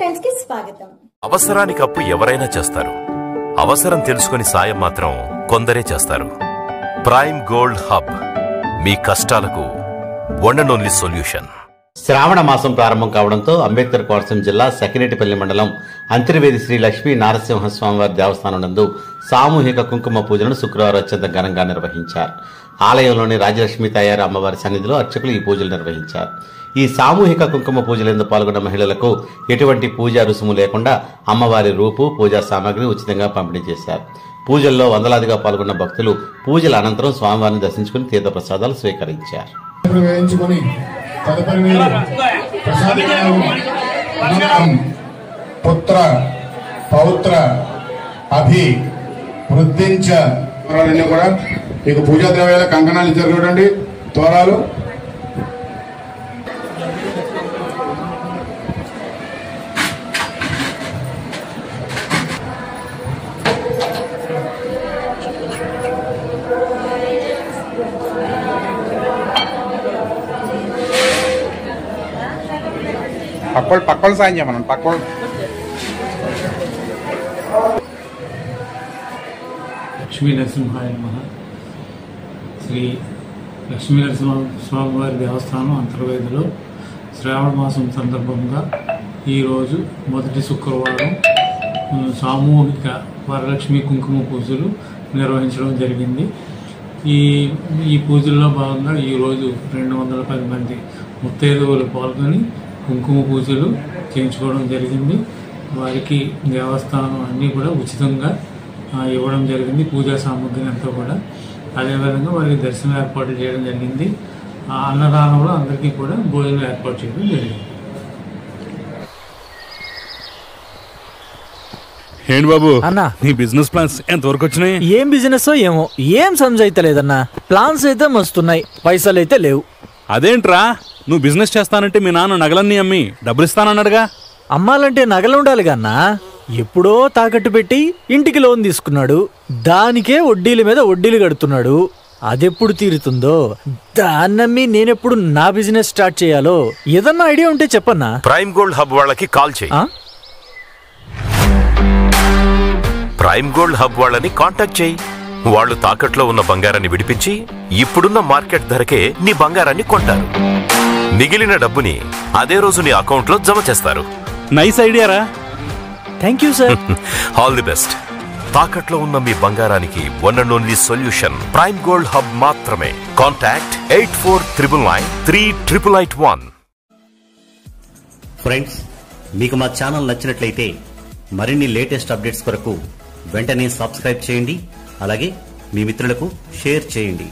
Times కి స్వాగతం. అవసరానికి అప్పు ఎవరైనా చేస్తారు, అవసరం తెలుసుకుని సాయం మాత్రం కొందరే చేస్తారు. ప్రైమ్ గోల్డ్ హబ్ మీ కష్టాలకు వన్ అండ్ ఓన్లీ సొల్యూషన్. శ్రావణ మాసం ప్రారంభం కావడంతో అంబేద్కర్ కోనసీమ జిల్లా సకినేటిపల్లి మండలం అంతర్వేది శ్రీ లక్ష్మీ నారసింహస్వామివారి దేవస్థానం నందు సామూహిక కుంకుమ పూజలను శుక్రవారం అత్యంత ఘనంగా నిర్వహించారు. ఆలయంలోని రాజలక్ష్మి తయారు అమ్మవారి సన్నిధిలో అర్చకులు ఈ పూజలు నిర్వహించారు. ఈ సామూహిక కుంకుమ పూజలందు పాల్గొన్న మహిళలకు ఎటువంటి పూజా రుసుము లేకుండా అమ్మవారి రూపు, పూజా సామాగ్రి ఉచితంగా పంపిణీ చేశారు. పూజల్లో వందలాదిగా పాల్గొన్న భక్తులు పూజల అనంతరం స్వామివారిని దర్శించుకుని తీర్థ ప్రసాదాలు స్వీకరించారు. పుత్ర పౌత్ర అభి వృద్ధించ కూడా మీకు పూజా ద్రవ్యాల కంకణాలు ఇచ్చారు చూడండి, తోరాలు. పక్కలు సాయం చేయమన్నాను. పక్కలు లక్ష్మీ నరసింహాయ నమః. శ్రీ లక్ష్మీ నరసింహ స్వామివారి దేవస్థానం అంతర్వేదిలో శ్రావణ మాసం సందర్భంగా ఈరోజు మొదటి శుక్రవారం సామూహిక వరలక్ష్మి కుంకుమ పూజలు నిర్వహించడం జరిగింది. ఈ పూజల్లో భాగంగా ఈరోజు 210 మంది ముత్తైదువులు పాల్గొని కుంకుమ పూజలు చేయించుకోవడం జరిగింది. వారికి దేవస్థానం అన్నీ కూడా ఉచితంగా ఇవ్వడం జరిగింది, పూజా సామగ్రి అంతా కూడా. అదేవిధంగా వారికి దర్శనం ఏర్పాటు చేయడం జరిగింది. అన్నదానంలో అందరికీ కూడా భోజనం ఏర్పాటు చేయడం జరిగింది. ఏంటి బాబు అన్నా, నీ బిజినెస్ ప్లాన్స్ ఎంతవరకు వచ్చినాయి? ఏం బిజినెస్ ఏమో ఏం సమజైతలేదన్నా. ప్లాన్స్ అయితే మస్తున్నాయి, పైసలు అయితే లేవు. అదేంట్రా, నువ్వు బిజినెస్ చేస్తానంటే మీ నాన్న నగలన్నీ అమ్మి డబ్బులు ఇస్తానన్నాడుగా. అమ్మాలంటే నగలు ఉండాలి కన్నా. ఎప్పుడో తాకట్టు పెట్టి ఇంటికి లోన్ తీసుకున్నాడు, దానికే వడ్డీల మీద వడ్డీలు కడుతున్నాడు. అదెప్పుడు తీరుతుందో దాన్నమ్మి నేనెప్పుడు నా బిజినెస్ స్టార్ట్ చేయాలో ఏదన్నా ఐడియా ఉంటే చెప్పన్నా. ప్రైమ్ గోల్డ్ హబ్ వాళ్ళకి కాల్ చేయి. ప్రైమ్ గోల్డ్ హబ్ వాళ్ళని కాంటాక్ట్ చేయి. వాళ్ళు తాకట్లో ఉన్న బంగారాన్ని విడిపించి ఇప్పుడున్న మార్కెట్ ధరకే నీ బంగారాన్ని కొంటారు. మిగిలిన డబ్బుని అదే రోజు నీ అకౌంట్ లో జమ చేస్తారు. నైస్ ఐడియా రా. Thank you sir. All the best. తాకట్లో ఉన్న మీ బంగారానికి one and only solution prime gold hub మాత్రమే. కాంటాక్ట్ 8499938881. ఫ్రెండ్స్, మీకు మా ఛానల్ నచ్చినట్లయితే మరిన్ని లేటెస్ట్ అప్డేట్స్ కొరకు వెంటనే సబ్స్క్రైబ్ చేయండి. అలాగే మీ మిత్రులకు షేర్ చేయండి.